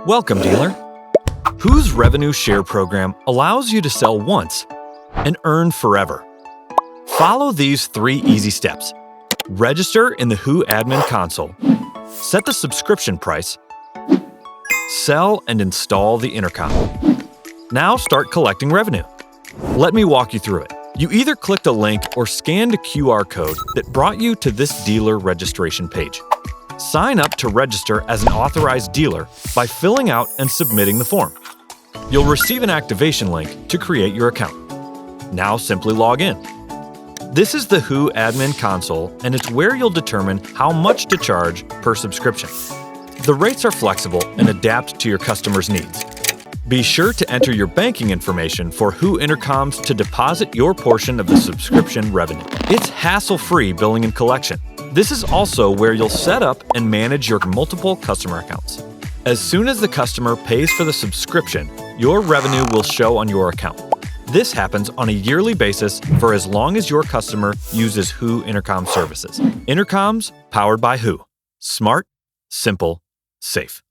Welcome, dealer. Whoo's revenue share program allows you to sell once and earn forever. Follow these 3 easy steps. Register in the Whoo Admin Console. Set the subscription price. Sell and install the Intercom. Now start collecting revenue. Let me walk you through it. You either clicked a link or scanned a QR code that brought you to this dealer registration page. Sign up to register as an authorized dealer by filling out and submitting the form. You'll receive an activation link to create your account. Now simply log in. This is the Whoo Admin Console, and it's where you'll determine how much to charge per subscription. The rates are flexible and adapt to your customers' needs. Be sure to enter your banking information for Whoo Intercoms to deposit your portion of the subscription revenue. It's hassle-free billing and collection. This is also where you'll set up and manage your multiple customer accounts. As soon as the customer pays for the subscription, your revenue will show on your account. This happens on a yearly basis for as long as your customer uses Whoo Intercom services. Intercoms powered by Whoo. Smart, simple, safe.